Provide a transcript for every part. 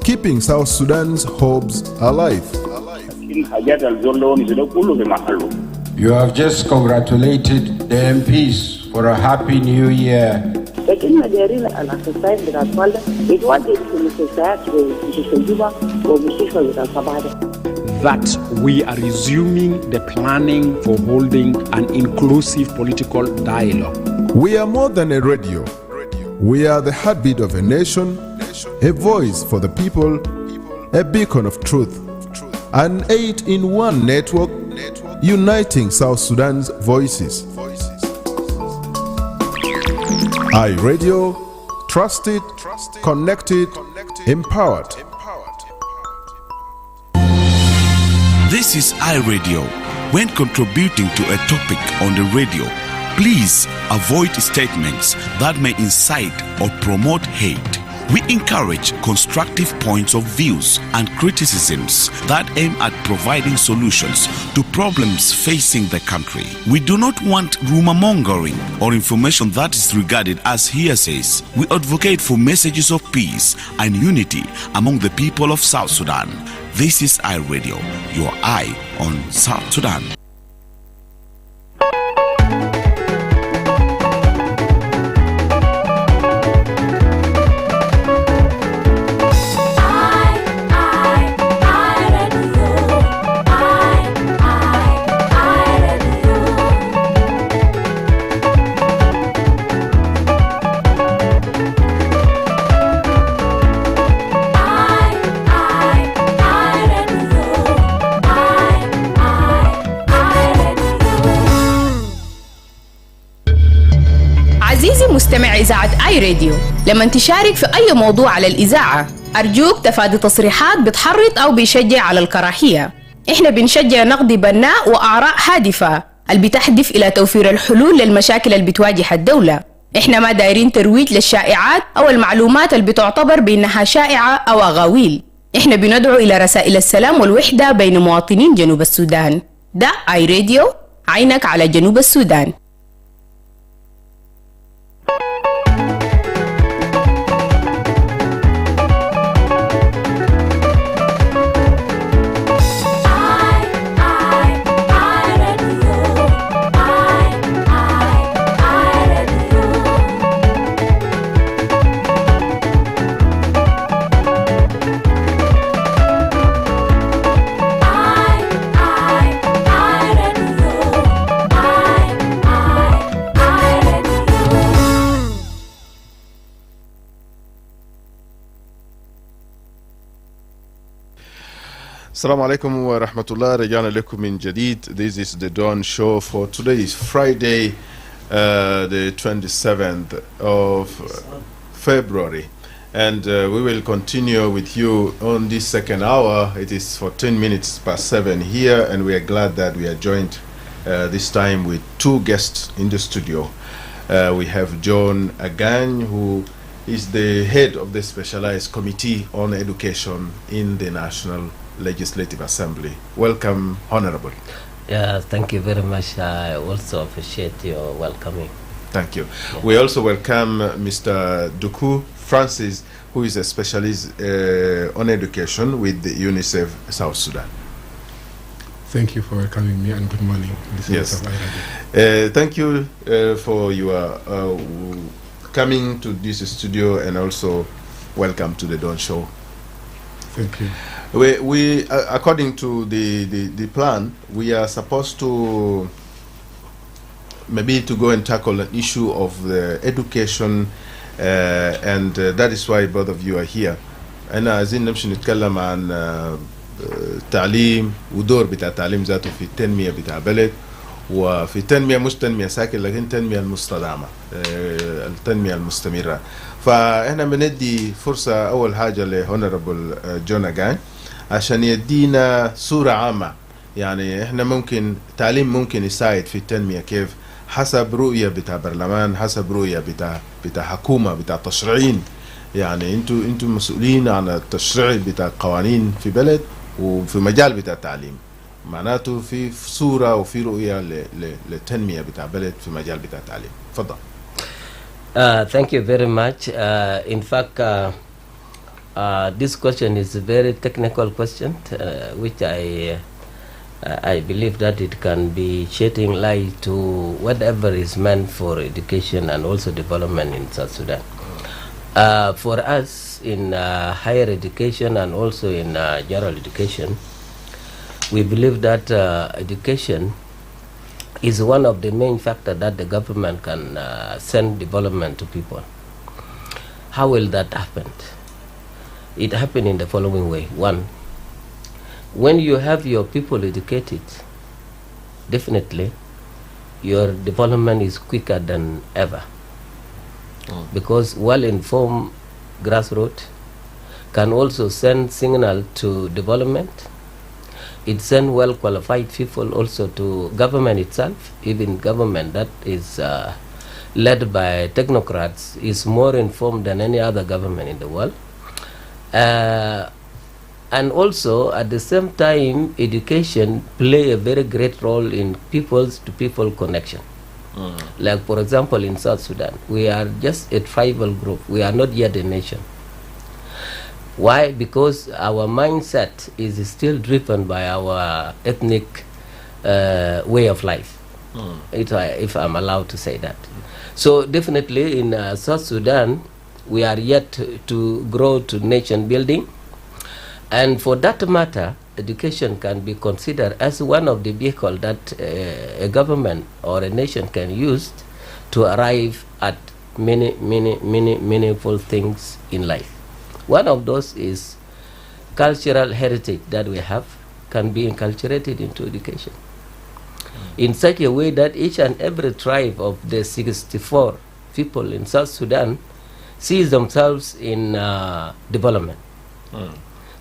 keeping South Sudan's hopes alive. You have just congratulated the MPs for a happy new year. That we are resuming the planning for holding an inclusive political dialogue. We are more than a radio. We are the heartbeat of a nation, a voice for the people, a beacon of truth, an 8-in-1 network uniting South Sudan's voices. iRadio, trusted, connected, empowered. This is iRadio. When contributing to a topic on the radio, please avoid statements that may incite or promote hate. We encourage constructive points of views and criticisms that aim at providing solutions to problems facing the country. We do not want rumor mongering or information that is regarded as hearsays. We advocate for messages of peace and unity among the people of South Sudan. This is iRadio, your eye on South Sudan. مستمع إذاعة آي راديو، لما تشارك في أي موضوع على الإذاعة أرجوك تفادي تصريحات بتحرض أو بيشجع على الكراهية. إحنا بنشجع نقد بناء وآراء هادفة اللي بتهدف إلى توفير الحلول للمشاكل اللي بتواجه الدولة. إحنا ما دايرين ترويج للشائعات أو المعلومات اللي بتعتبر بأنها شائعة أو أغاويل. إحنا بندعو إلى رسائل السلام والوحدة بين مواطنين جنوب السودان. ده آي راديو، عينك على جنوب السودان. Assalamu alaikum wa rahmatullah. Rajana alaikum min jadid. This is the Dawn Show for today. Is Friday, the 27th of February. And we will continue with you on this second hour. It is 14 minutes past 7 here, and we are glad that we are joined this time with two guests in the studio. We have John Agany, who is the head of the Specialized Committee on Education in the National Legislative Assembly. Welcome, Honorable. Yeah, thank you very much. I also appreciate your welcoming. Thank you. Yeah. We also welcome Mr. Duku Francis, who is a specialist on education with the UNICEF South Sudan. Thank you for welcoming me, and good morning. Yes. Thank you for your coming to this studio, and also welcome to the Dawn Show. Thank you. We according to the plan, we are supposed to maybe to go and tackle an issue of the education, and that is why both of you are here. أنا عايزين نمشي نتكلم عن تعليم ودور بتاع التعليم ذاته في التنمية بتاع بلد، وفي التنمية مش تنمية ساكن لكن التنمية المستدامة، التنمية المستمرة. فإحنا بندي فرصة أول حاجة لهونربل جون أغاني عشان يدينا صورة عامة. يعني إحنا ممكن تعليم ممكن يساعد في التنمية كيف، حسب رؤية بتاع برلمان، حسب رؤية بتاع حكومة، بتاع تشريعين. يعني انتوا مسؤولين عن التشريع بتاع القوانين في بلد وفي مجال بتاع التعليم. معناته في صورة وفي رؤية للتنمية بتاع بلد في مجال بتاع التعليم. تفضل. Thank you very much. In fact, This question is a very technical question, which I believe that it can be shedding light to whatever is meant for education and also development in South Sudan. For us in higher education and also in general education, we believe that education is one of the main factors that the government can send development to people. How will that happen? It happened in the following way. One, when you have your people educated, definitely your development is quicker than ever. Because well-informed grassroots can also send signal to development. It sends well-qualified people also to government itself. Even government that is led by technocrats is more informed than any other government in the world. And also, at the same time, education play a very great role in people-to-people connection. Like, for example, in South Sudan, we are just a tribal group. We are not yet a nation. Why? Because our mindset is still driven by our ethnic way of life, if I'm allowed to say that. So definitely in South Sudan, we are yet to grow to nation building. And for that matter, education can be considered as one of the vehicles that a government or a nation can use to arrive at many meaningful things in life. One of those is cultural heritage that we have can be inculcated into education in such a way that each and every tribe of the 64 people in South Sudan sees themselves in development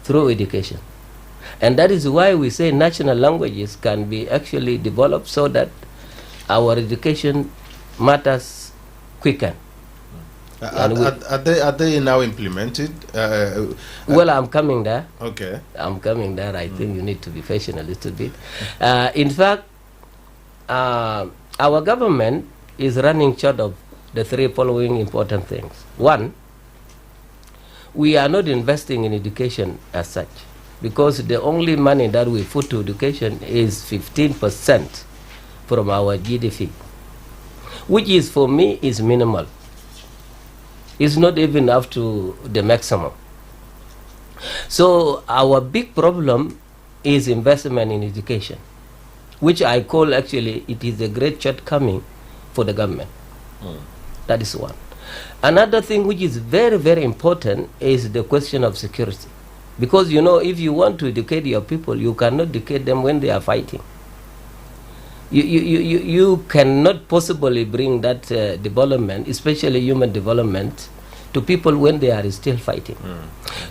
through education. And that is why we say national languages can be actually developed so that our education matters quicker. Are they now implemented? Well, I'm coming there. Okay. I'm coming there. I think you need to be patient a little bit. In fact, our government is running short of the three following important things. One, we are not investing in education as such, because the only money that we put to education is 15% from our GDP, which is, for me, is minimal. It's not even up to the maximum. So our big problem is investment in education, which I call actually it is a great shortcoming for the government. That is one. Another thing which is very, very important is the question of security. Because, you know, if you want to educate your people, you cannot educate them when they are fighting. You cannot possibly bring that development, especially human development, to people when they are still fighting.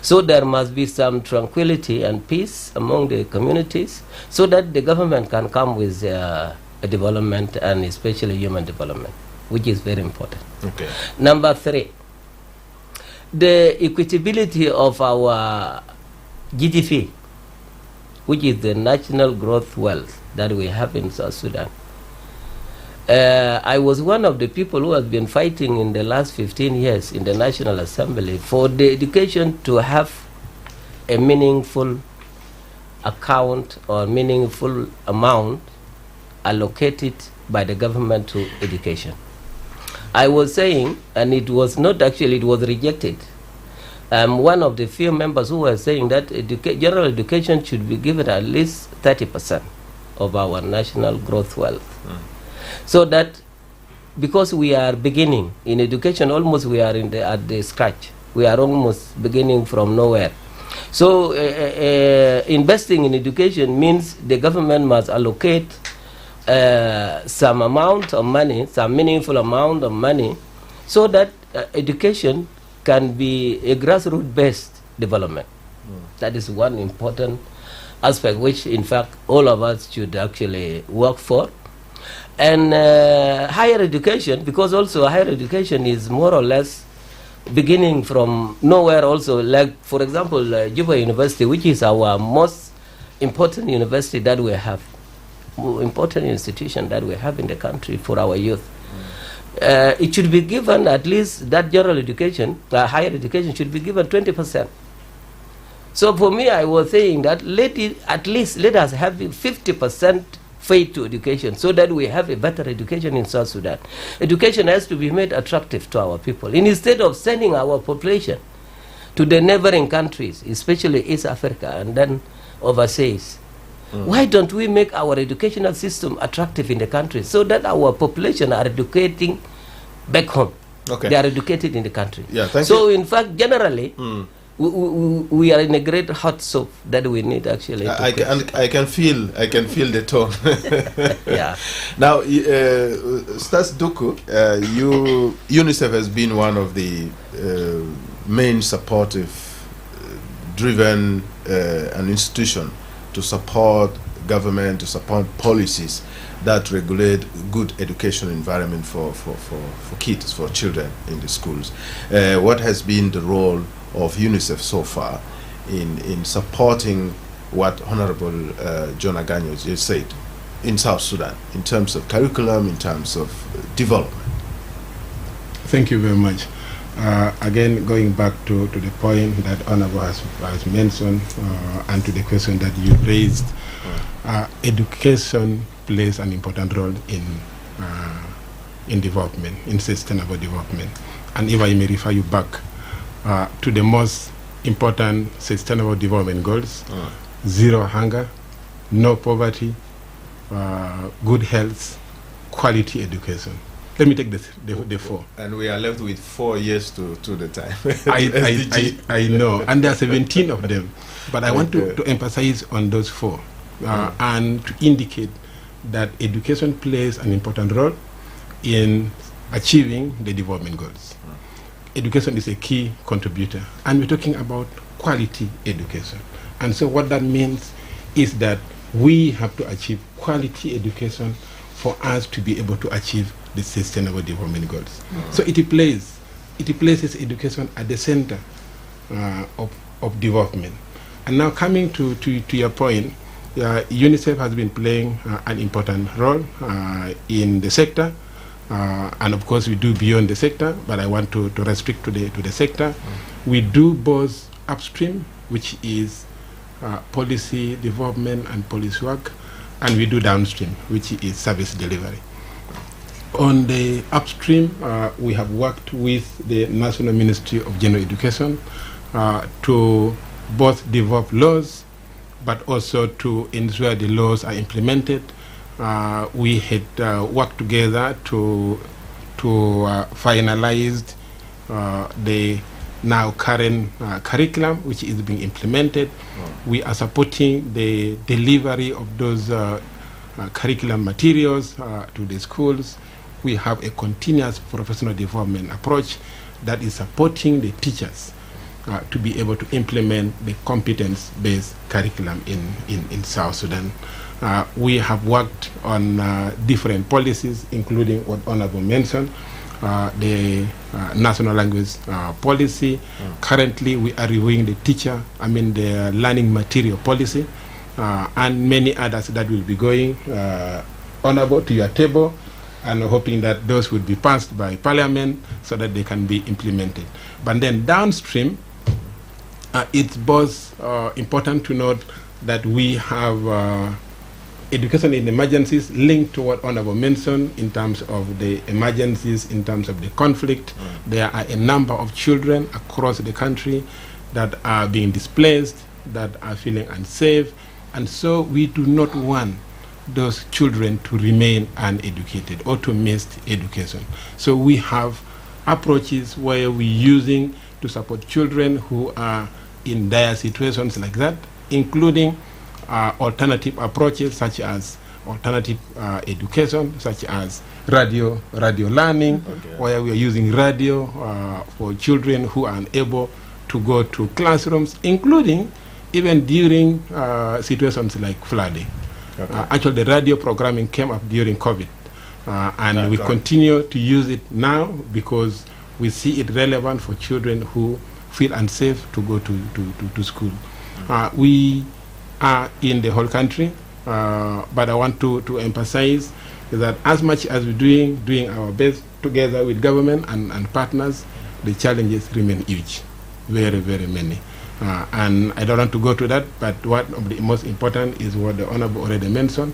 So there must be some tranquility and peace among the communities so that the government can come with a development, and especially human development, which is very important. Okay. Number three, the equitability of our GDP, which is the national growth wealth that we have in South Sudan. I was one of the people who has been fighting in the last 15 years in the National Assembly for the education to have a meaningful account or meaningful amount allocated by the government to education. I was saying, and it was not actually, it was rejected. One of the few members who were saying that general education should be given at least 30% of our national growth wealth. So that, because we are beginning in education, almost we are at the scratch. We are almost beginning from nowhere. So investing in education means the government must allocate some amount of money, some meaningful amount of money, so that education can be a grassroots-based development. That is one important aspect which, in fact, all of us should actually work for. And higher education, because also higher education is more or less beginning from nowhere also. Like, for example, Juba University, which is our most important university that we have, important institution that we have in the country for our youth. It should be given at least that general education, higher education should be given 20% So for me, I was saying that at least let us have 50% faith to education so that we have a better education in South Sudan. Education has to be made attractive to our people. And instead of sending our population to the neighboring countries, especially East Africa and then overseas, why don't we make our educational system attractive in the country so that our population are educating back home? Okay. They are educated in the country. Yeah, thank so you. In fact, generally, we are in a great hot soup that we need actually. I can feel the tone. Yeah. Now, Stas Duku, UNICEF has been one of the main supportive, driven an institution to support government, to support policies that regulate good education environment for kids, for children in the schools. What has been the role of UNICEF so far in supporting what Honorable John Aganyo just said in South Sudan, in terms of curriculum, in terms of development? Thank you very much. Again, going back to the point that Honorable has mentioned and to the question that you raised, education plays an important role in development, in sustainable development. And if I may refer you back to the most important sustainable development goals, zero hunger, no poverty, good health, quality education. Let me take the four. And we are left with 4 years to the time. I know, and there are 17 of them. But I want to emphasize on those four and to indicate that education plays an important role in achieving the development goals. Education is a key contributor, and we're talking about quality education. And so what that means is that we have to achieve quality education for us to be able to achieve the sustainable development goals. So it places education at the center of development. And now coming to your point, UNICEF has been playing an important role in the sector, and of course we do beyond the sector, but I want to restrict to the sector. We do both upstream, which is policy development and policy work, and we do downstream, which is service delivery. On the upstream, we have worked with the National Ministry of General Education to both develop laws, but also to ensure the laws are implemented. We had worked together to finalize the now current curriculum, which is being implemented. We are supporting the delivery of those curriculum materials to the schools. We have a continuous professional development approach that is supporting the teachers to be able to implement the competence-based curriculum in South Sudan. We have worked on different policies, including what Honorable mentioned, the national language policy. Currently, we are reviewing the learning material policy, and many others that will be going, Honorable, to your table, and hoping that those would be passed by Parliament so that they can be implemented. But then downstream, it's both important to note that we have education in emergencies linked to what Honorable mentioned in terms of the emergencies, in terms of the conflict. There are a number of children across the country that are being displaced, that are feeling unsafe, and so we do not want those children to remain uneducated or to miss education. So we have approaches where we're using to support children who are in dire situations like that, including alternative approaches such as alternative education, such as radio learning, where we are using radio for children who are unable to go to classrooms, including even during situations like flooding. Actually, the radio programming came up during COVID, and we continue to use it now because we see it relevant for children who feel unsafe to go to school. We are in the whole country, but I want to emphasize that as much as we're doing our best together with government and partners, the challenges remain huge, very, very many. And I don't want to go to that, but one of the most important is what the Honorable already mentioned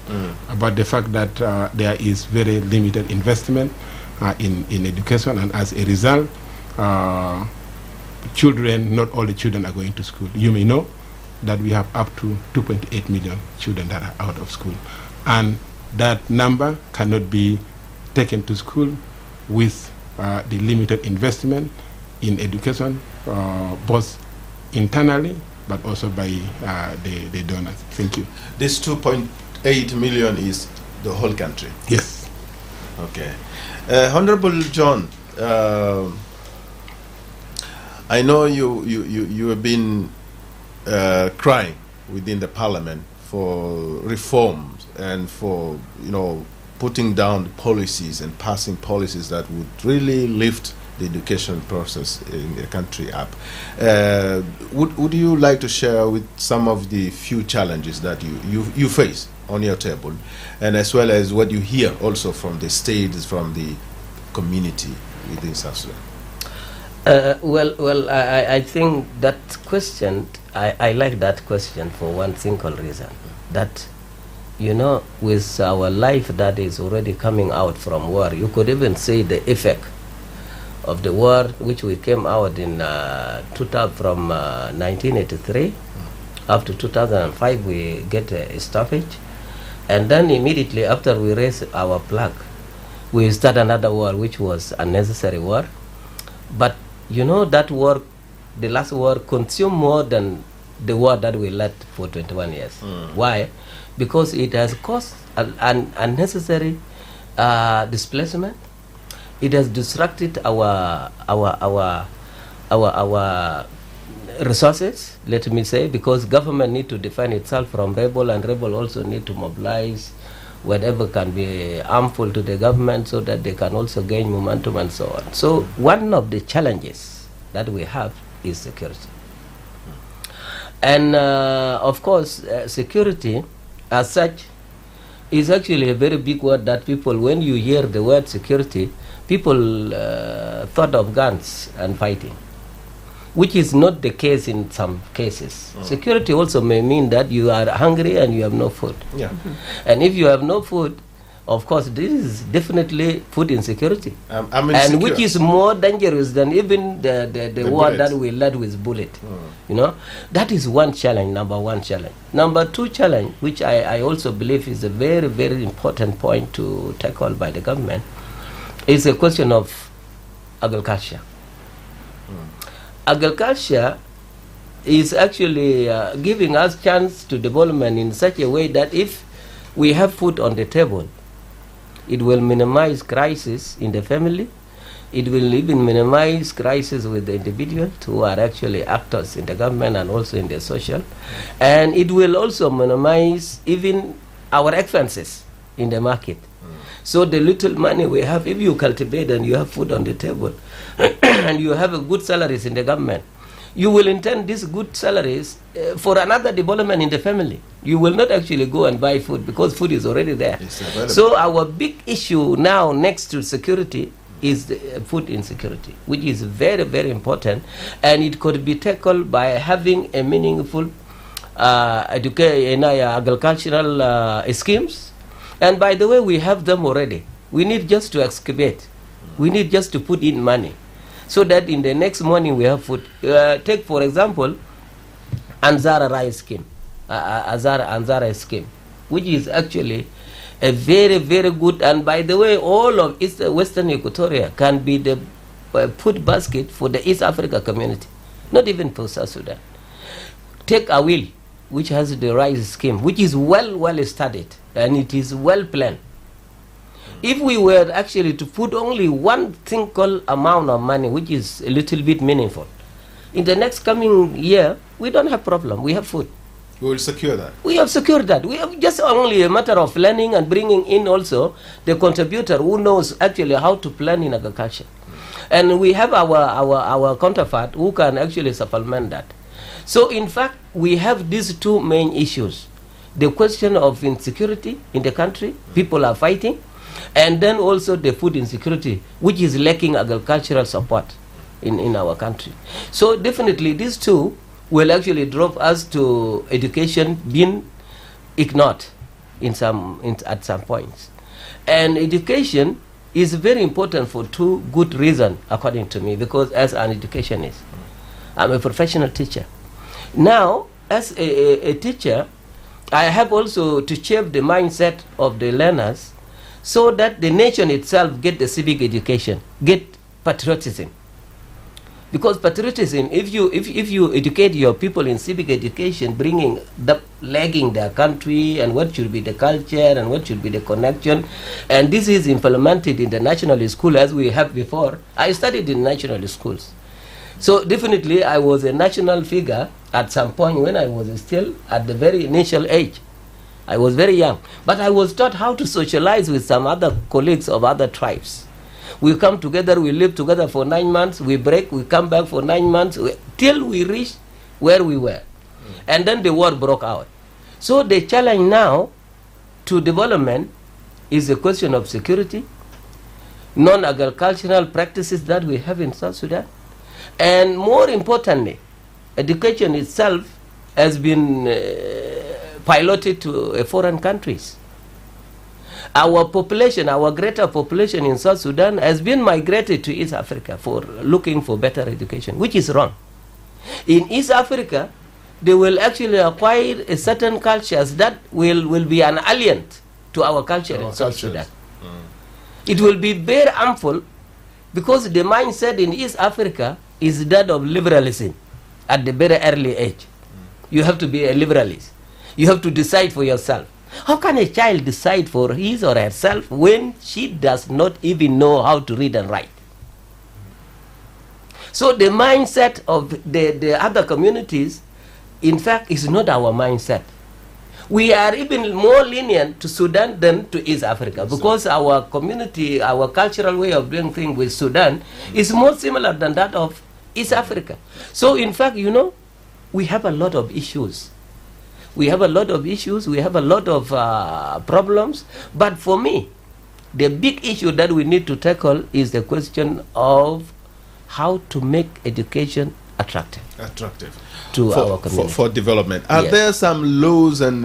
about the fact that there is very limited investment in education, and as a result, children, not all the children are going to school. You may know that we have up to 2.8 million children that are out of school, and that number cannot be taken to school with the limited investment in education, both internally but also by the donors. Thank you. This 2.8 million is the whole country? Yes. Okay. Honorable John, I know you have been crying within the parliament for reforms and for, you know, putting down policies and passing policies that would really lift the education process in the country up. Would you like to share with some of the few challenges that you face on your table, and as well as what you hear also from the states, from the community within South Sudan? Well, I think that question, I like that question for one single reason, that, you know, with our life that is already coming out from war, you could even say the effect of the war, which we came out in from 1983, after 2005 we get a stoppage, and then immediately after we raise our flag, we start another war, which was unnecessary war. But you know, that war, the last war, consumed more than the war that we led for 21 years. Why? Because it has caused an unnecessary displacement. It has distracted our resources, let me say, because government need to define itself from rebel, and rebel also need to mobilize whatever can be harmful to the government so that they can also gain momentum and so on. So one of the challenges that we have is security. And of course, security as such is actually a very big word that people, when you hear the word security, people thought of guns and fighting, which is not the case in some cases. Security also may mean that you are hungry and you have no food. Yeah. And if you have no food, of course, this is definitely food insecurity. And which is more dangerous than even the war that we led with bullet. You know, that is one challenge, number one challenge. Number two challenge, which I also believe is a very, very important point to tackle by the government, is a question of agriculture. Agriculture is actually giving us chance to development in such a way that if we have food on the table, it will minimize crisis in the family. It will even minimize crisis with the individuals who are actually actors in the government and also in the social. And it will also minimize even our expenses in the market. So the little money we have, if you cultivate and you have food on the table and you have a good salaries in the government, you will intend these good salaries for another development in the family. You will not actually go and buy food because food is already there. So our big issue now next to security is the food insecurity, which is very, very important, and it could be tackled by having a meaningful agricultural schemes. And by the way, we have them already. We need just to excavate. We need just to put in money, so that in the next morning we have food. Take, for example, Anzara rice scheme, Anzara scheme, which is actually a very, very good, and by the way, all of Western Equatoria can be the food basket for the East Africa community, not even for South Sudan. Take Awil, which has the rice scheme, which is well studied, and it is well planned. If we were actually to put only one single amount of money, which is a little bit meaningful, in the next coming year, we don't have problem. We have food. We will secure that. We have secured that. We have just only a matter of planning and bringing in also the contributor who knows actually how to plan in agriculture. And we have our counterpart who can actually supplement that. So in fact, we have these two main issues. The question of insecurity in the country, people are fighting, and then also the food insecurity, which is lacking agricultural support in our country. So definitely these two will actually drop us to education being ignored at some points. And education is very important for two good reasons, according to me, because as an educationist, I'm a professional teacher. Now, as a teacher, I have also to shape the mindset of the learners so that the nation itself get the civic education, get patriotism. Because patriotism, if you educate your people in civic education, lagging their country and what should be the culture and what should be the connection, and this is implemented in the national school as we have before. I studied in national schools. So definitely I was a national figure at some point when I was still at the very initial age. I was very young. But I was taught how to socialize with some other colleagues of other tribes. We come together, we live together for 9 months, we break, we come back for 9 months, till we reach where we were. And then the war broke out. So the challenge now to development is the question of security, non-agricultural practices that we have in South Sudan, and more importantly, education itself has been piloted to foreign countries. Our population, our greater population in South Sudan has been migrated to East Africa for looking for better education, which is wrong. In East Africa, they will actually acquire a certain cultures that will be an alien to our culture in South Sudan. It will be very harmful because the mindset in East Africa is that of liberalism at the very early age. You have to be a liberalist. You have to decide for yourself. How can a child decide for his or herself when she does not even know how to read and write? So the mindset of the other communities, in fact, is not our mindset. We are even more lenient to Sudan than to East Africa because our community, our cultural way of doing things with Sudan is more similar than that of East Africa. So in fact, you know, we have a lot of issues. We have a lot of issues, we have a lot of problems, but for me, the big issue that we need to tackle is the question of how to make education attractive to our community. For development. Are there some laws and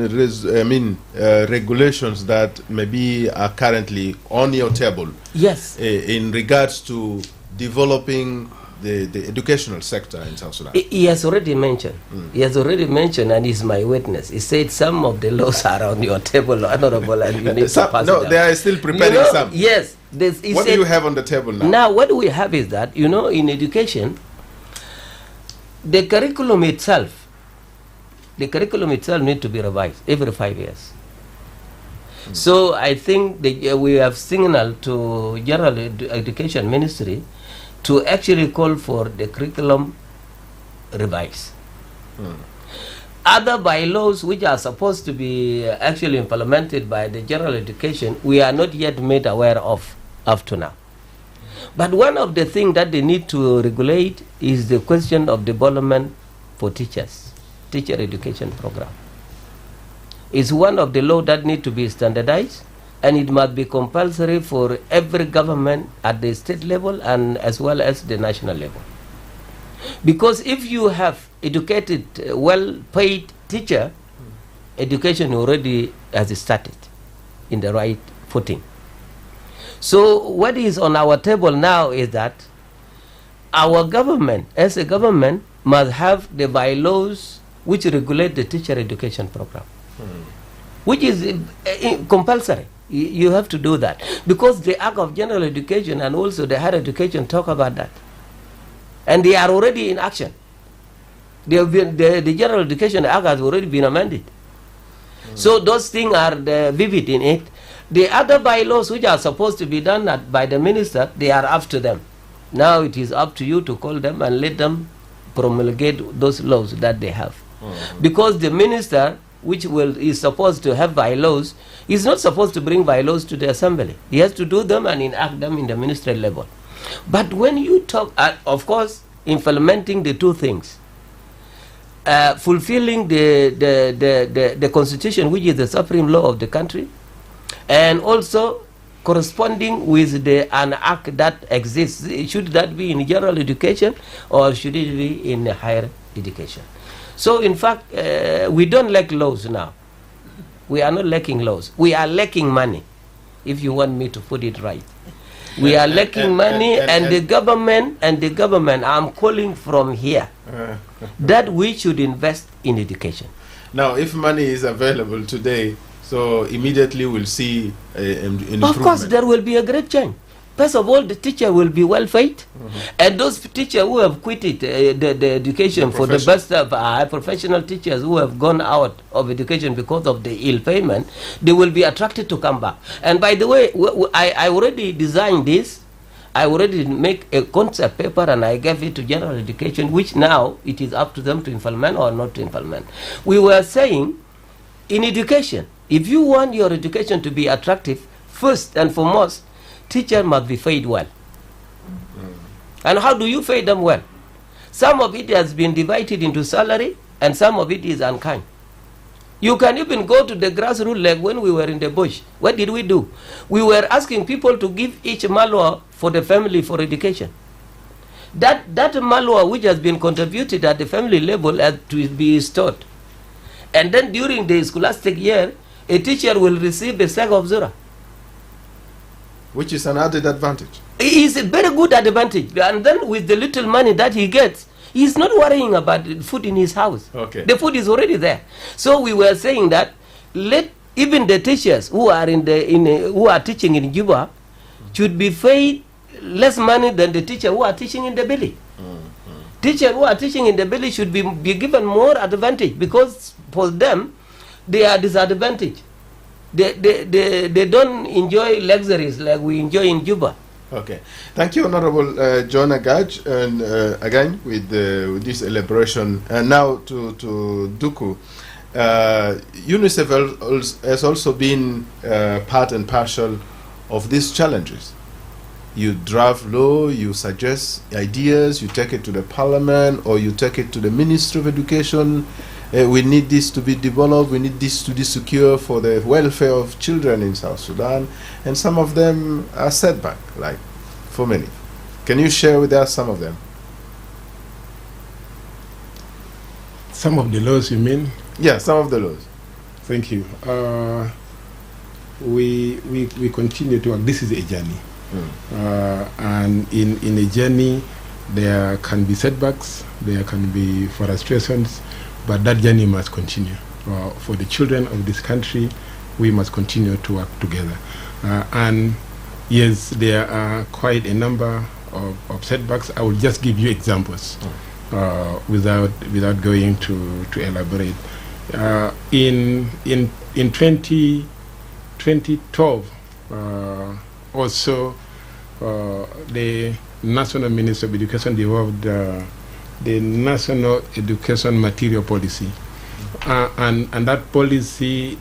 regulations that maybe are currently on your table? Yes. In regards to developing the educational sector in South Sudan? He has already mentioned. He has already mentioned, and he's my witness. He said some of the laws are on your table, Honorable, and you need to pass they are still preparing some. Yes. What do you have on the table now? Now, what we have is that, you know, in education, the curriculum itself needs to be revised every 5 years. So I think we have signaled to General Education Ministry to actually call for the curriculum revised. Other bylaws which are supposed to be actually implemented by the general education, we are not yet made aware of up to now. But one of the things that they need to regulate is the question of development for teachers, teacher education program. It's one of the laws that need to be standardized, and it must be compulsory for every government at the state level and as well as the national level. Because if you have educated, well-paid teacher, education already has started in the right footing. So what is on our table now is that our government, as a government, must have the bylaws which regulate the teacher education program, which is compulsory. You have to do that because the Act of General Education and also the Higher Education talk about that, and they are already in action. They have been, the General Education Act has already been amended. So those things are vivid in it. The other bylaws which are supposed to be done by the minister, they are up to them. Now it is up to you to call them and let them promulgate those laws that they have, because the minister which is supposed to have bylaws, is not supposed to bring bylaws to the assembly. He has to do them and enact them in the ministerial level. But when you talk, of course, implementing the two things, fulfilling the constitution, which is the supreme law of the country, and also corresponding with an act that exists. Should that be in general education or should it be in higher education? So in fact, we don't lack laws now. We are not lacking laws. We are lacking money, if you want me to put it right. We are lacking money, and the government, I'm calling from here, that we should invest in education. Now, if money is available today, so immediately we'll see an improvement. Of course, there will be a great change. First of all, the teacher will be well paid, and those teachers who have quitted the education for the best of professional teachers who have gone out of education because of the ill payment, they will be attracted to come back. And by the way, I already designed this. I already make a concept paper and I gave it to general education, which now it is up to them to implement or not to implement. We were saying, in education, if you want your education to be attractive, first and foremost, teacher must be paid well. And how do you pay them well? Some of it has been divided into salary, and some of it is unkind. You can even go to the grassroots, like when we were in the bush. What did we do? We were asking people to give each malwa for the family for education. That malwa which has been contributed at the family level has to be stored. And then during the scholastic year, a teacher will receive a sack of zura, which is an added advantage. It is a very good advantage. And then with the little money that he gets, he's not worrying about the food in his house. Okay. The food is already there. So we were saying that let even the teachers who are who are teaching in Juba should be paid less money than the teacher who are teaching in the belly. Teachers who are teaching in the belly should be given more advantage, because for them they are disadvantaged. They don't enjoy luxuries like we enjoy in Juba. Okay, thank you, Honorable John Agaj, and again with this elaboration. And now to Duku, UNICEF has also been part and parcel of these challenges. You draft law, you suggest ideas, you take it to the parliament, or you take it to the Ministry of Education. We need this to be developed, we need this to be secure for the welfare of children in South Sudan, and some of them are setback, like for many. Can you share with us some of them? Some of the laws, you mean? Yeah, some of the laws. Thank you. We continue to work. This is a journey. And in a journey, there can be setbacks, there can be frustrations, but that journey must continue. For the children of this country, we must continue to work together. And yes, there are quite a number of setbacks. I will just give you examples without going to elaborate. In 2012, also the National Ministry of Education developed the National Education Material Policy, and that policy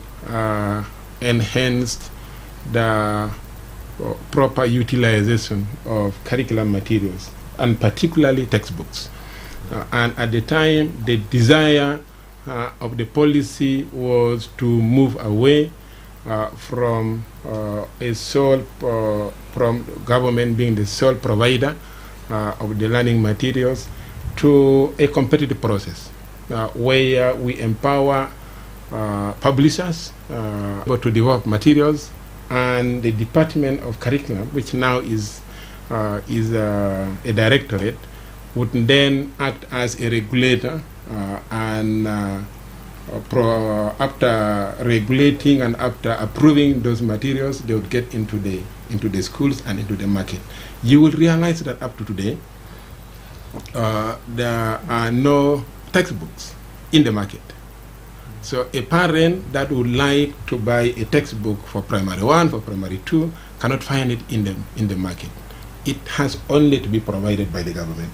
enhanced the proper utilization of curriculum materials, and particularly textbooks. And at the time, the desire of the policy was to move away from from government being the sole provider of the learning materials to a competitive process where we empower publishers to develop materials, and the Department of Curriculum, which now is a directorate, would then act as a regulator and after regulating and after approving those materials, they would get into the schools and into the market. You will realize that up to today, there are no textbooks in the market. So a parent that would like to buy a textbook for primary 1, for primary 2, cannot find it in the market. It has only to be provided by the government.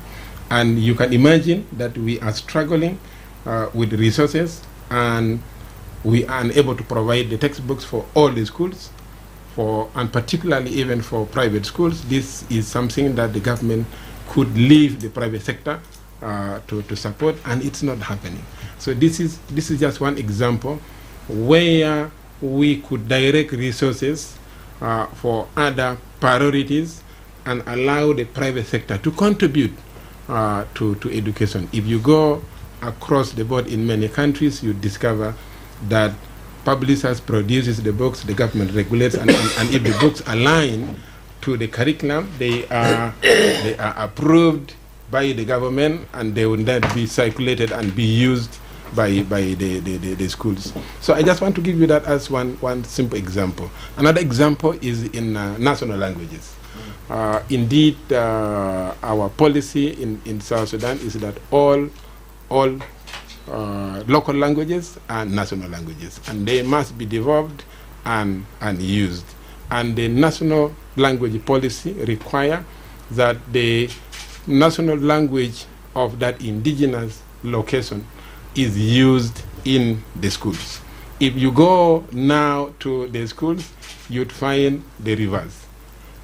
And you can imagine that we are struggling with resources, and we are unable to provide the textbooks for all the schools, and particularly even for private schools. This is something that the government could leave the private sector to support, and it's not happening. So this is just one example where we could direct resources for other priorities and allow the private sector to contribute to education. If you go across the board in many countries, you discover that publishers produces the books, the government regulates, and if the books align to the curriculum, they are approved by the government, and they will then be circulated and be used by the schools. So I just want to give you that as one simple example. Another example is in national languages. Indeed, our policy in South Sudan is that all local languages are national languages, and they must be developed and used. And the national language policy require that the national language of that indigenous location is used in the schools. If you go now to the schools, you'd find the reverse.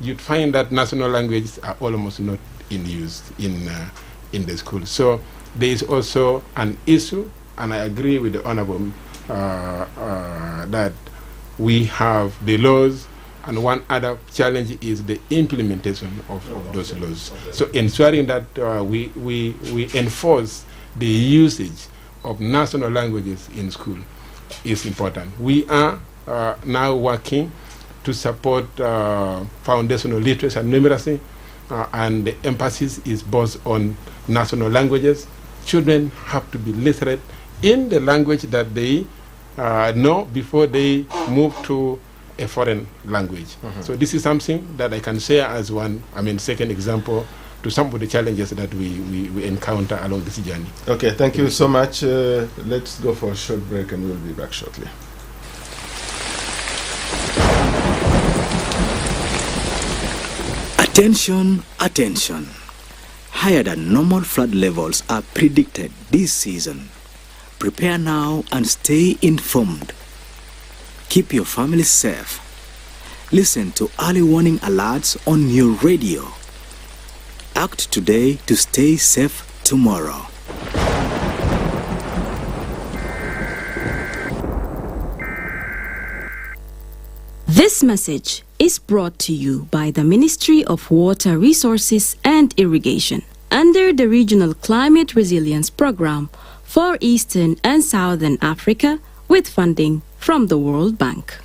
You'd find that national languages are almost not in use in the schools. So there is also an issue, and I agree with the Honorable that we have the laws, and one other challenge is the implementation of those laws. So ensuring that we enforce the usage of national languages in school is important. We are now working to support foundational literacy and numeracy, and the emphasis is both on national languages. Children have to be literate in the language that they know before they move to a foreign language. So this is something that I can share as second example to some of the challenges that we encounter along this journey. Okay, thank you so much. Let's go for a short break, and we'll be back shortly. Attention, attention. Higher than normal flood levels are predicted this season. Prepare now and stay informed. Keep your family safe. Listen to early warning alerts on your radio. Act today to stay safe tomorrow. This message is brought to you by the Ministry of Water Resources and Irrigation under the Regional Climate Resilience Program for Eastern and Southern Africa with funding from the World Bank.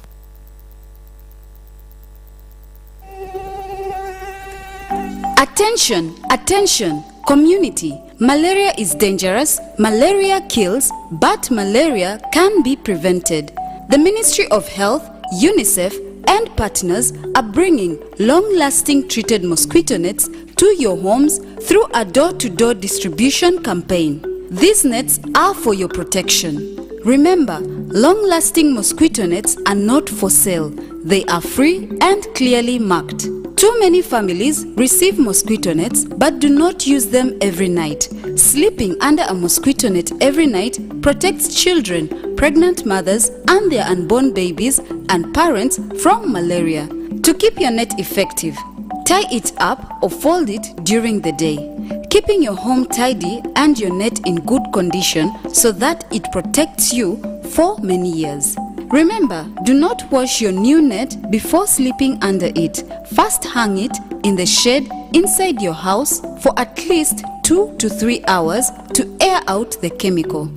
Attention, attention, community. Malaria is dangerous, malaria kills, but malaria can be prevented. The Ministry of Health, UNICEF, and partners are bringing long-lasting treated mosquito nets to your homes through a door-to-door distribution campaign. These nets are for your protection. Remember, long-lasting mosquito nets are not for sale. They are free and clearly marked. Too many families receive mosquito nets but do not use them every night. Sleeping under a mosquito net every night protects children, pregnant mothers, and their unborn babies and parents from malaria. To keep your net effective, tie it up or fold it during the day, keeping your home tidy and your net in good condition so that it protects you for many years. Remember, do not wash your new net before sleeping under it. First hang it in the shade inside your house for at least 2 to 3 hours to air out the chemical.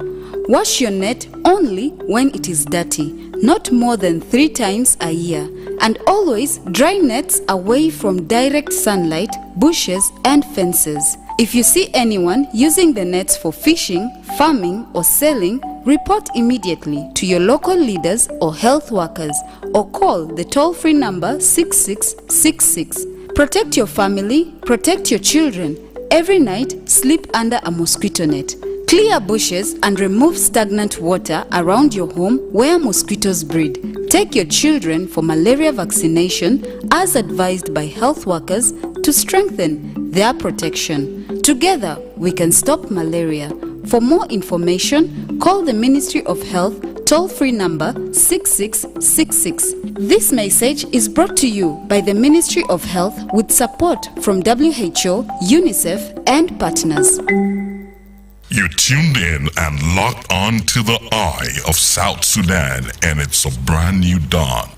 Wash your net only when it is dirty, not more than 3 times a year, and always dry nets away from direct sunlight, bushes, and fences. If you see anyone using the nets for fishing, farming, or selling, report immediately to your local leaders or health workers, or call the toll-free number 6666. Protect your family, protect your children. Every night, sleep under a mosquito net. Clear bushes and remove stagnant water around your home where mosquitoes breed. Take your children for malaria vaccination as advised by health workers to strengthen their protection. Together, we can stop malaria. For more information, call the Ministry of Health toll-free number 6666. This message is brought to you by the Ministry of Health with support from WHO, UNICEF, and partners. You tuned in and locked on to the eye of South Sudan, and it's a brand new dawn.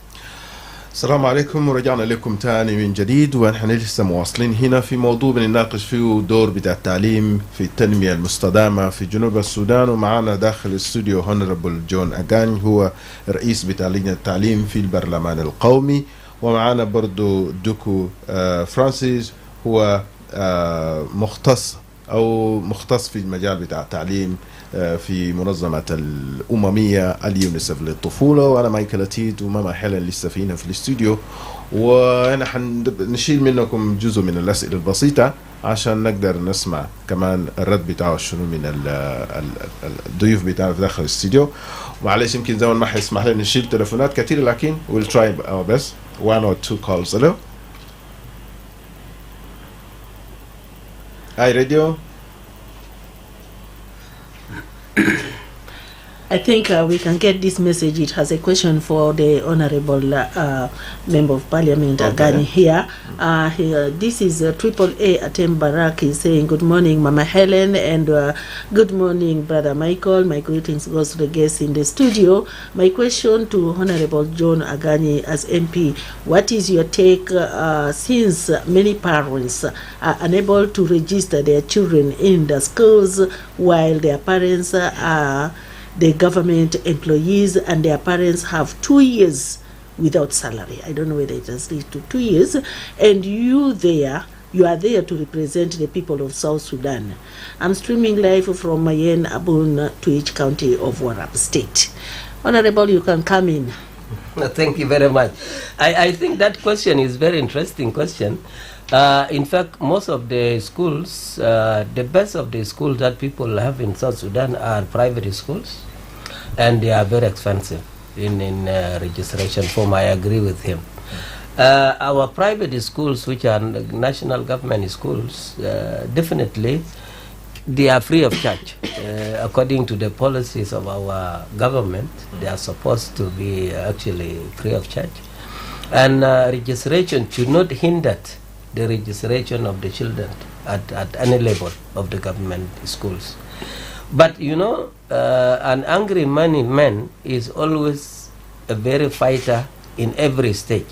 السلام عليكم ورجعنا لكم تاني من جديد ونحن لسه مواصلين هنا في موضوع بنناقش فيه دور بتاع التعليم في التنمية المستدامة في جنوب السودان. ومعنا داخل الاستوديو هونربل جون أغاني هو رئيس بتاع لجنة التعليم في البرلمان القومي، ومعنا برضو دوكو فرانسيس هو مختص في المجال بتاع التعليم في منظمة الأممية اليونيسف للطفولة، وأنا مايكل أتيت وماما هيلين لسه فينا في الاستوديو، وأنا حنشيل منكم جزء من الأسئلة البسيطة عشان نقدر نسمع كمان الرد بتاعه شنو من الضيوف بتاعنا في داخل الاستوديو. معلش يمكن زمان ما حيسمح لنا نشيل تليفونات كتير، لكن we'll try our best. 1 or 2 calls. Hello? Hi, radio. I think we can get this message. It has a question for the Honorable Member of Parliament, Agani, here. This is AAA Atem Barak is saying, good morning, Mama Helen, and good morning, Brother Michael. My greetings goes to the guests in the studio. My question to Honorable John Agani as MP, what is your take since many parents are unable to register their children in the schools while their parents are the government employees and their parents have 2 years without salary? I don't know whether it has reached to 2 years, and you are there to represent the people of South Sudan. I'm streaming live from Mayen Abun to each county of Warrap State. Honorable, you can come in. Thank you very much. I think that question is very interesting question. In fact, most of the schools, the best of the schools that people have in South Sudan are private schools, and they are very expensive in registration form. I agree with him. Our private schools, which are national government schools, definitely they are free of charge. According to the policies of our government, they are supposed to be actually free of charge. And registration should not hinder the registration of the children at any level of the government schools. But you know, an angry man is always a very fighter in every stage.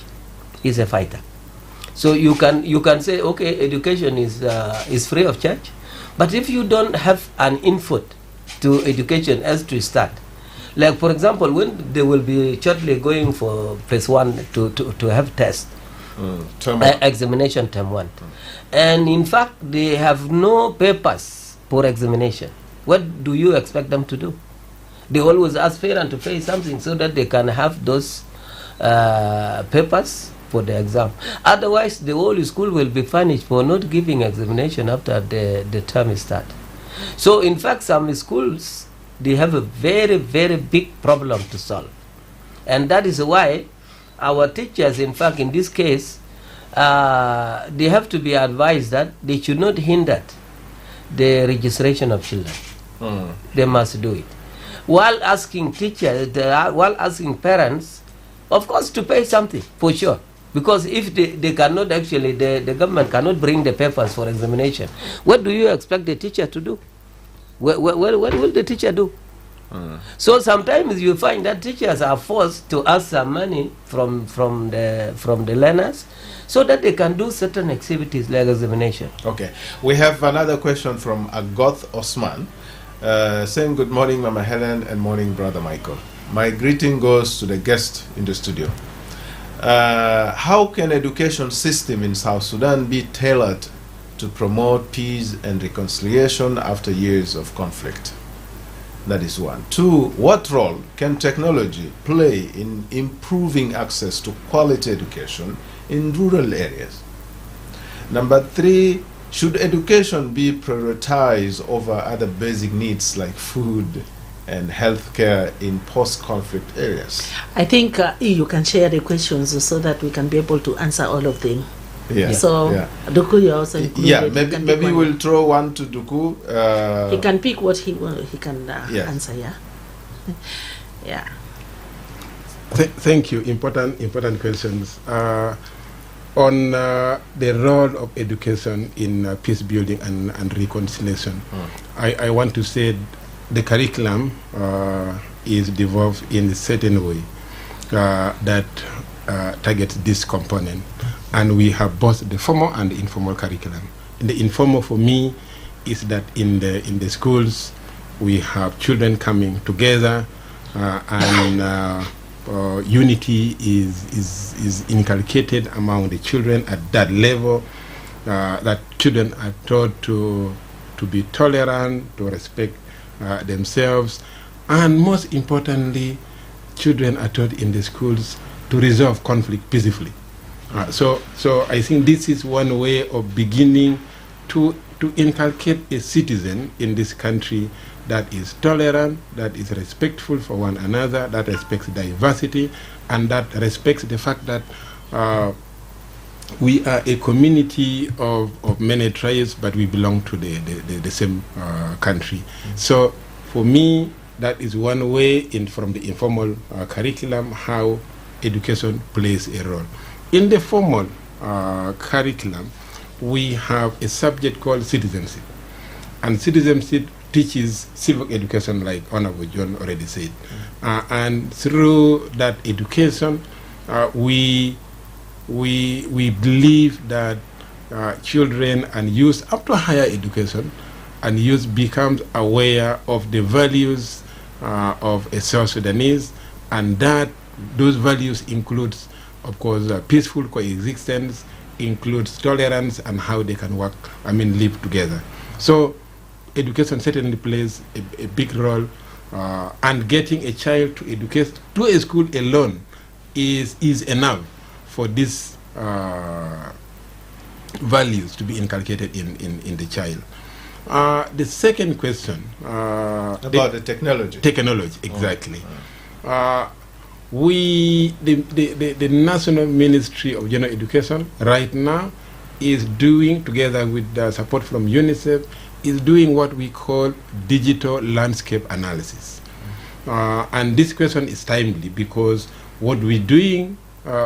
He's a fighter. So you can say, okay, education is free of charge, but if you don't have an input to education as to start, like for example, when they will be shortly going for phase 1 to have test, examination term 1, and in fact they have no papers for examination. What do you expect them to do? They always ask parents to pay something so that they can have those papers for the exam. Otherwise, the whole school will be punished for not giving examination after the term is start. So, in fact, some schools, they have a very, very big problem to solve. And that is why our teachers, in fact, in this case, they have to be advised that they should not hinder the registration of children. They must do it. While asking teachers, while asking parents, of course, to pay something, for sure. Because if they cannot actually, the government cannot bring the papers for examination, what do you expect the teacher to do? What will the teacher do? So sometimes you find that teachers are forced to ask some money from the learners so that they can do certain activities like examination. Okay. We have another question from Agoth Osman saying, good morning, Mama Helen, and morning, Brother Michael. My greeting goes to the guest in the studio. How can education system in South Sudan be tailored to promote peace and reconciliation after years of conflict? That is 1. 2, what role can technology play in improving access to quality education in rural areas? Number 3, should education be prioritized over other basic needs like food and healthcare in post-conflict areas? I think you can share the questions so that we can be able to answer all of them. Yeah. So, yeah. Duku, you also included. Yeah, maybe we'll throw one to Duku. He can pick what he can answer. Yeah. Yeah. Thank you. Important questions. On the role of education in peace building and reconciliation, I want to say the curriculum is developed in a certain way that targets this component. And we have both the formal and the informal curriculum. The informal for me is that in the schools we have children coming together and unity is inculcated among the children at that level, that children are taught to be tolerant, to respect themselves, and most importantly, children are taught in the schools to resolve conflict peacefully. So I think this is one way of beginning to inculcate a citizen in this country that is tolerant, that is respectful for one another, that respects diversity, and that respects the fact that we are a community of many tribes, but we belong to the same country. So for me, that is one way from the informal curriculum how education plays a role. In the formal curriculum, we have a subject called citizenship. And citizenship teaches civic education, like Honorable John already said. And through that education, we believe that children and youth up to higher education and youth becomes aware of the values of a South Sudanese, and that those values includes, of course, peaceful coexistence, includes tolerance and how they can live together. So education certainly plays a big role, and getting a child to educate to a school alone is enough for these values to be inculcated in the child. The second question about the technology. Technology, exactly. The National Ministry of General Education right now is doing, together with the support from UNICEF, is doing what we call digital landscape analysis. And this question is timely because what we're doing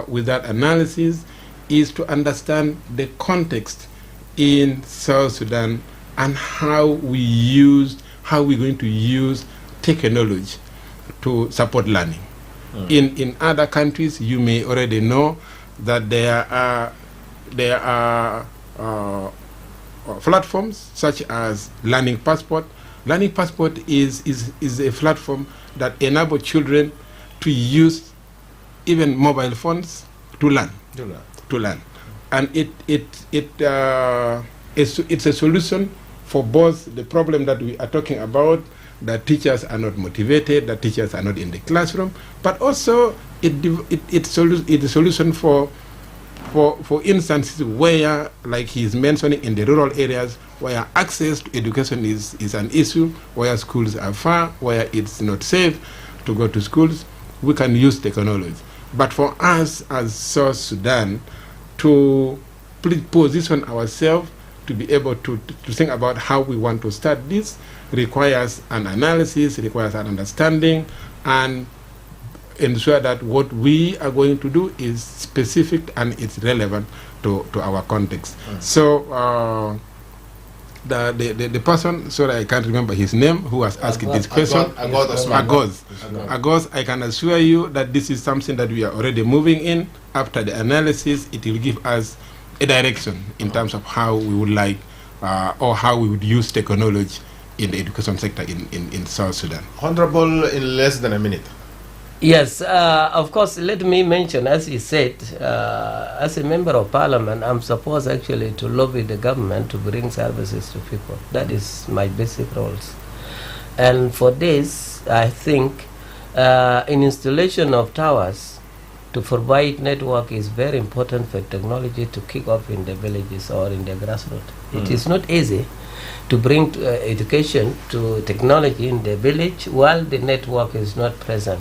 with that analysis is to understand the context in South Sudan and how we're going to use technology to support learning. In other countries, you may already know that there are platforms such as Learning Passport. Learning Passport is a platform that enables children to use even mobile phones to learn. And it's a solution for both the problem that we are talking about, that teachers are not motivated, that teachers are not in the classroom, but also it's a solution for instances where, like he's mentioning, in the rural areas where access to education is an issue, where schools are far, where it's not safe to go to schools, we can use technology. But for us as South Sudan to position ourselves to be able to think about how we want to start this requires an analysis, requires an understanding, and ensure that what we are going to do is specific and it's relevant to our context. So the person, sorry I can't remember his name, who was asking this question, Agos, I can assure you that this is something that we are already moving in. After the analysis, it will give us a direction in terms of how we would like or how we would use technology in the education sector in South Sudan. Honorable, in less than a minute. Yes, of course, let me mention, as he said, as a member of parliament, I'm supposed actually to lobby the government to bring services to people. That is my basic roles. And for this, I think in installation of towers to provide network is very important for technology to kick off in the villages or in the grassroots. It is not easy to bring education to technology in the village while the network is not present.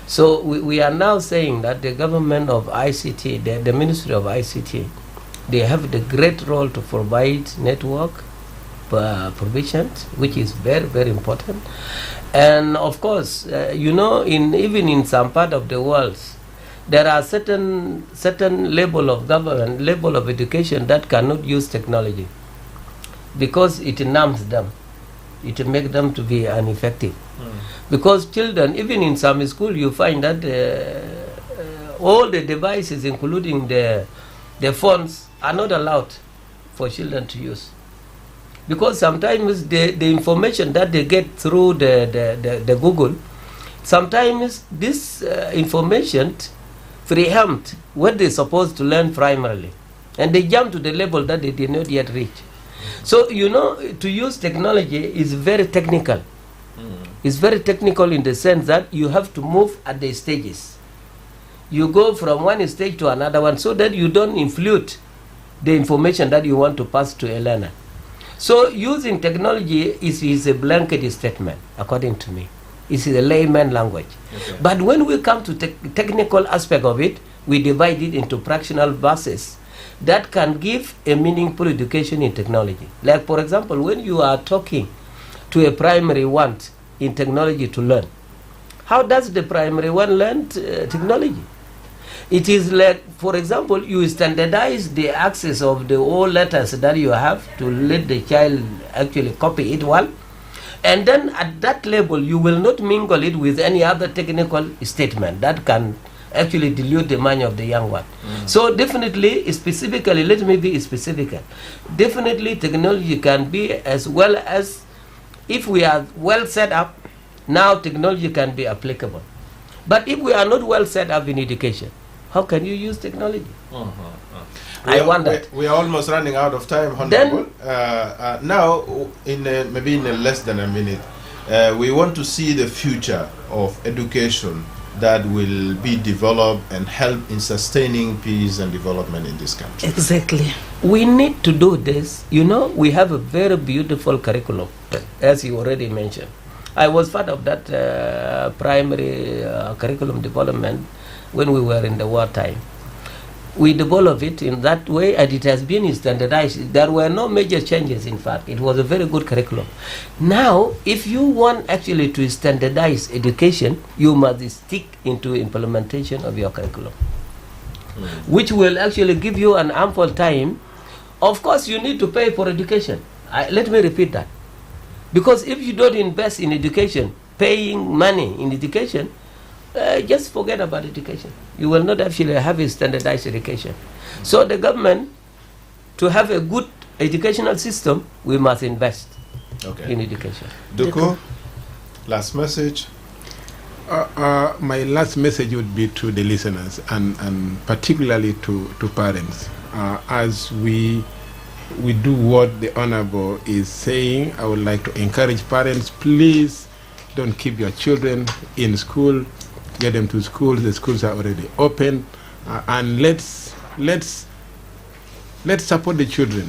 So we are now saying that the government of ICT, the Ministry of ICT, they have the great role to provide network provisions, which is very, very important. And of course, even in some part of the world, there are certain level of government, level of education that cannot use technology because it numbs them. It makes them to be ineffective. Because children, even in some school, you find that all the devices, including the phones, are not allowed for children to use. Because sometimes the information that they get through the Google, sometimes this information preempt what they're supposed to learn primarily. And they jump to the level that they did not yet reach. So, you know, to use technology is very technical. It's very technical in the sense that you have to move at the stages. You go from one stage to another one so that you don't inflate the information that you want to pass to a learner. So using technology is a blanket statement, according to me. It's a layman language. Okay. But when we come to technical aspect of it, we divide it into fractional bases that can give a meaningful education in technology. Like, for example, when you are talking to a primary one in technology to learn, how does the primary one learn technology? It is like, for example, you standardize the access of the all letters that you have to let the child actually copy it well. And then at that level, you will not mingle it with any other technical statement that can actually dilute the mind of the young one. So definitely, specifically, let me be specific. Definitely, technology can be as well as, if we are well set up, now technology can be applicable. But if we are not well set up in education, how can you use technology? I wonder. We are almost running out of time, Honorable. Now, maybe in less than a minute, we want to see the future of education that will be developed and help in sustaining peace and development in this country. Exactly. We need to do this. You know, we have a very beautiful curriculum, as you already mentioned. I was part of that primary curriculum development when we were in the wartime. We developed it in that way, and it has been standardized. There were no major changes, in fact. It was a very good curriculum. Now, if you want actually to standardize education, you must stick into implementation of your curriculum, which will actually give you an ample time. Of course, you need to pay for education. Let me repeat that. Because if you don't invest in education, paying money in education, just forget about education. You will not actually have a standardized education. So the government, to have a good educational system, we must invest in education. Duku, last message. My last message would be to the listeners and particularly to parents. As we do what the Honorable is saying, I would like to encourage parents, please don't keep your children in school. Get them to school. The schools are already open, and let's support the children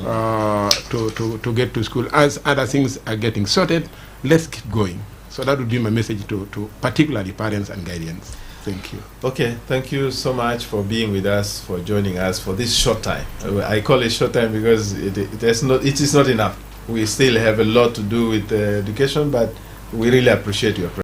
to get to school. As other things are getting sorted, let's keep going. So that would be my message to particularly parents and guardians. Thank you. Okay, thank you so much for being with us, for joining us for this short time. I call it short time because it is not enough. We still have a lot to do with education, but we really appreciate your presence.